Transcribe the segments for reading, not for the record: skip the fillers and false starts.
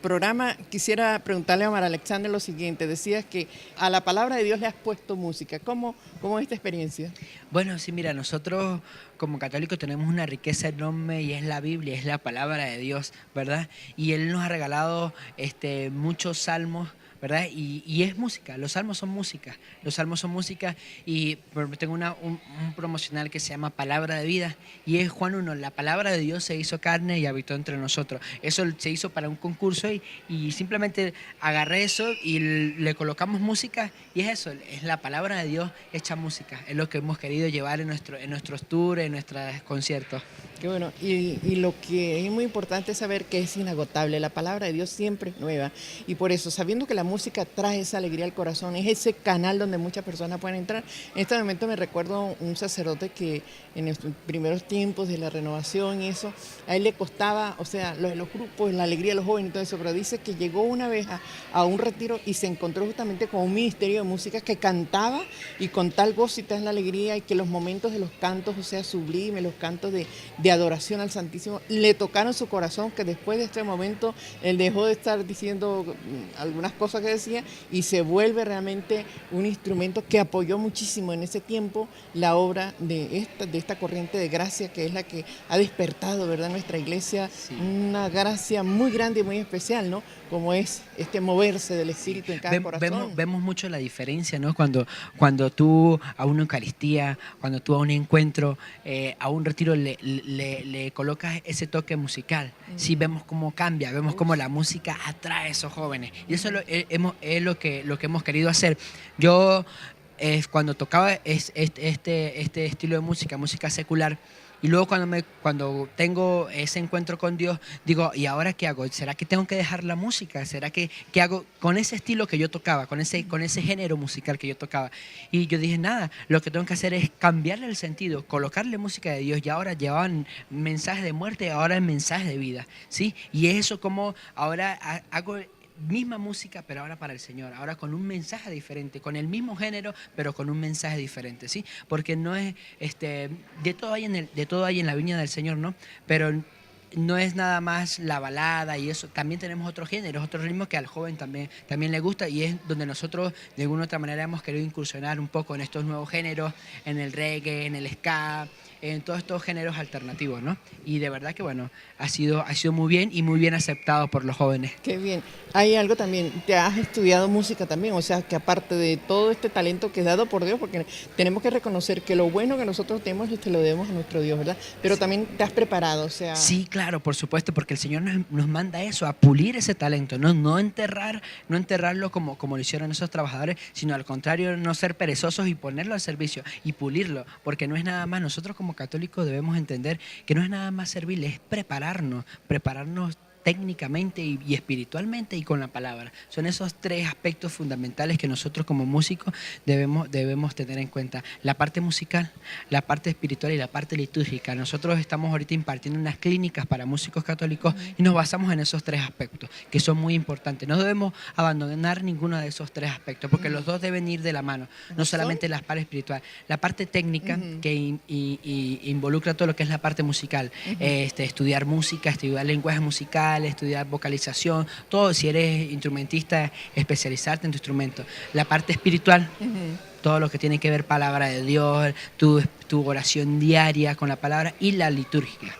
programa, quisiera preguntarle a María Alexandra lo siguiente. Decías que a la palabra de Dios le has puesto música. ¿Cómo es esta experiencia? Bueno, sí, mira, nosotros como católicos tenemos una riqueza enorme y es la Biblia, es la palabra de Dios, ¿verdad? Y Él nos ha regalado muchos salmos, ¿verdad? Y es música, los salmos son música y tengo un promocional que se llama Palabra de Vida y es Juan 1, la palabra de Dios se hizo carne y habitó entre nosotros. Eso se hizo para un concurso y simplemente agarré eso y le colocamos música y es eso, es la palabra de Dios hecha música, es lo que hemos querido llevar en nuestros tours, en nuestros conciertos. Qué bueno, y lo que es muy importante es saber que es inagotable, la palabra de Dios siempre es nueva y por eso, sabiendo que la música trae esa alegría al corazón, es ese canal donde muchas personas pueden entrar. En este momento me recuerdo un sacerdote que en los primeros tiempos de la renovación y eso, a él le costaba, o sea, los grupos, la alegría de los jóvenes y todo eso, pero dice que llegó una vez a un retiro y se encontró justamente con un ministerio de música que cantaba y con tal gozo y tal alegría y que los momentos de los cantos, o sea, sublimes, los cantos de adoración al Santísimo, le tocaron su corazón, que después de este momento él dejó de estar diciendo algunas cosas que decía y se vuelve realmente un instrumento que apoyó muchísimo en ese tiempo la obra de esta corriente de gracia que es la que ha despertado, ¿verdad?, nuestra iglesia, Sí. una gracia muy grande y muy especial, ¿no?, como es este moverse del Espíritu en cada corazón. Vemos mucho la diferencia, ¿no? Cuando tú a una Eucaristía, cuando tú a un encuentro, a un retiro le colocas ese toque musical. Sí, vemos cómo cambia, vemos cómo la música atrae a esos jóvenes. Y eso es lo que hemos querido hacer. Yo, cuando tocaba este estilo de música secular, y luego cuando tengo ese encuentro con Dios, digo, ¿y ahora qué hago? ¿Será que tengo que dejar la música? ¿Será que qué hago con ese estilo que yo tocaba, con ese género musical que yo tocaba? Y yo dije, nada, lo que tengo que hacer es cambiarle el sentido, colocarle música de Dios. Y ahora llevaban mensajes de muerte, ahora el mensaje de vida, ¿sí? Y es eso como ahora hago misma música, pero ahora para el Señor, ahora con un mensaje diferente, con el mismo género, pero con un mensaje diferente, ¿sí? Porque no es, de todo hay de todo hay en la viña del Señor, ¿no? Pero no es nada más la balada y eso, también tenemos otros géneros, otros ritmos que al joven también le gusta y es donde nosotros de alguna u otra manera hemos querido incursionar un poco en estos nuevos géneros, en el reggae, en el ska, en todos estos géneros alternativos, ¿no? Y de verdad que bueno, ha sido muy bien y muy bien aceptado por los jóvenes. Qué bien. Hay algo también, te has estudiado música también, o sea, que aparte de todo este talento que es dado por Dios, porque tenemos que reconocer que lo bueno que nosotros tenemos lo debemos a nuestro Dios, ¿verdad? Pero también te has preparado, o sea... Sí, claro, por supuesto, porque el Señor nos manda eso, a pulir ese talento, no enterrarlo como lo hicieron esos trabajadores, sino al contrario, no ser perezosos y ponerlo al servicio y pulirlo, porque no es nada más, nosotros como católicos debemos entender que no es nada más servir, es prepararnos técnicamente y espiritualmente y con la palabra. Son esos tres aspectos fundamentales que nosotros como músicos debemos tener en cuenta. La parte musical, la parte espiritual y la parte litúrgica. Nosotros estamos ahorita impartiendo unas clínicas para músicos católicos y nos basamos en esos tres aspectos, que son muy importantes. No debemos abandonar ninguno de esos tres aspectos, porque los dos deben ir de la mano. No solamente la parte espiritual, la parte técnica que involucra todo lo que es la parte musical. Estudiar música, estudiar lenguaje musical, estudiar vocalización, todo, si eres instrumentista, especializarte en tu instrumento. La parte espiritual, todo lo que tiene que ver palabra de Dios, tu oración diaria con la palabra y la litúrgica.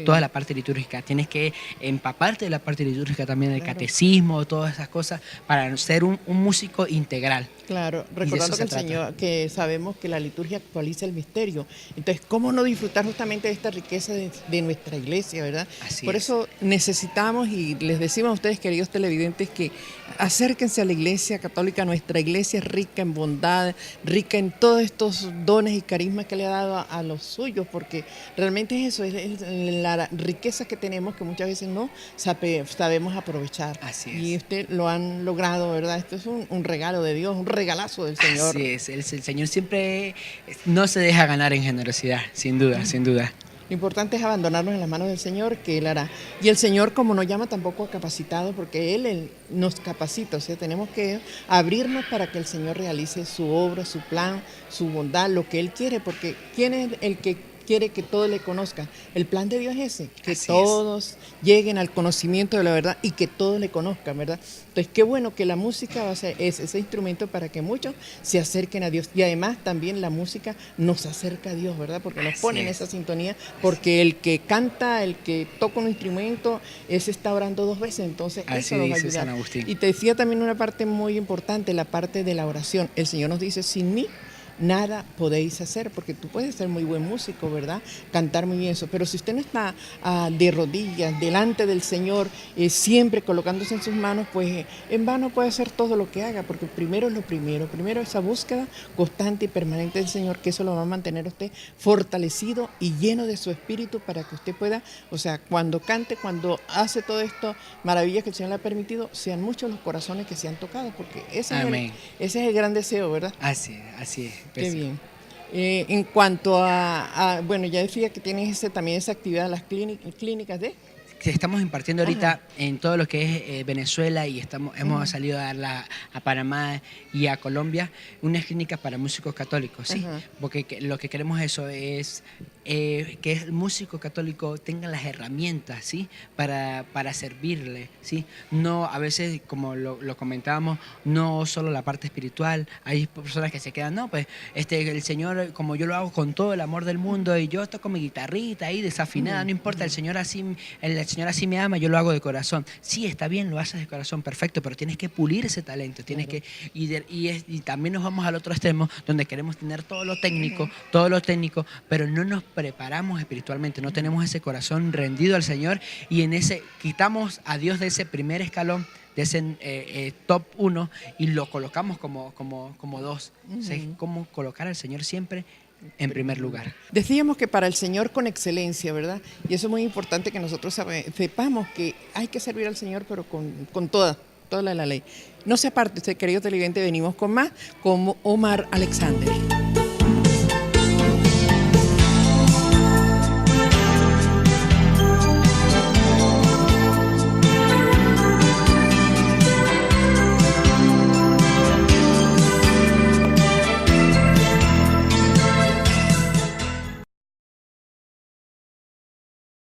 Toda la parte litúrgica. Tienes que empaparte de la parte litúrgica también, del catecismo, todas esas cosas, para ser un músico integral. Claro, recordando que el Señor, que sabemos que la liturgia actualiza el misterio. Entonces, ¿cómo no disfrutar justamente de esta riqueza de nuestra iglesia, verdad? Por eso necesitamos, y les decimos a ustedes, queridos televidentes, que acérquense a la iglesia católica. Nuestra iglesia es rica en bondad, rica en todos estos dones y carismas que le ha dado a los suyos, porque realmente es eso, es la riqueza que tenemos que muchas veces no sabemos aprovechar. Así es. Y usted lo han logrado, ¿verdad? Esto es un regalo de Dios, un regalazo del Señor. Así es, el Señor siempre no se deja ganar en generosidad, sin duda, sin duda. Lo importante es abandonarnos en las manos del Señor, que Él hará. Y el Señor, como nos llama tampoco a capacitados, porque Él nos capacita, o sea, tenemos que abrirnos para que el Señor realice su obra, su plan, su bondad, lo que Él quiere, porque ¿quién es el que quiere que todos le conozcan. El plan de Dios es ese, que Así es. todos lleguen al conocimiento de la verdad y que todos le conozcan, ¿verdad? Entonces, qué bueno que la música va a ser ese instrumento para que muchos se acerquen a Dios. Y además también la música nos acerca a Dios, ¿verdad? Porque nos Así pone en es. esa sintonía, porque el que canta, el que toca un instrumento, ese está orando dos veces, entonces Así eso nos va a dice ayudar. San Agustín. Y te decía también una parte muy importante, la parte de la oración. El Señor nos dice, sin mí nada podéis hacer, porque tú puedes ser muy buen músico, ¿verdad? Cantar muy bien eso, pero si usted no está de rodillas delante del Señor, siempre colocándose en sus manos, pues en vano puede hacer todo lo que haga, porque primero es lo primero esa búsqueda constante y permanente del Señor, que eso lo va a mantener a usted fortalecido y lleno de su espíritu para que usted pueda, o sea, cuando cante, cuando hace todo esto, maravillas que el Señor le ha permitido, sean muchos los corazones que se han tocado, porque Amén. ese es el gran deseo, ¿verdad? Así es. Qué bien. En cuanto bueno, ya decía que tienes también esa actividad, las clínicas de... Que estamos impartiendo ahorita Ajá. en todo lo que es Venezuela y hemos salido a darla a Panamá y a Colombia, unas clínicas para músicos católicos, ¿sí? Ajá. Porque lo que queremos eso es que el músico católico tenga las herramientas, ¿sí? Para servirle, ¿sí? No, a veces, como lo comentábamos, no solo la parte espiritual, hay personas que se quedan, no, pues el Señor, como yo lo hago con todo el amor del mundo y yo toco mi guitarrita ahí desafinada, no importa, el Señor así me ama, yo lo hago de corazón. Sí, está bien, lo haces de corazón, perfecto, pero tienes que pulir ese talento, tienes que y también nos vamos al otro extremo donde queremos tener todo lo técnico, pero no nos preparamos espiritualmente, no tenemos ese corazón rendido al Señor y en ese quitamos a Dios de ese primer escalón, de ese top 1 y lo colocamos como 2. O sea, es como colocar al Señor siempre en primer lugar. Decíamos que para el Señor con excelencia, ¿verdad? Y eso es muy importante que nosotros sepamos que hay que servir al Señor, pero con toda la ley. No se aparte, usted, querido televidente, venimos con más, como Omar Alexander.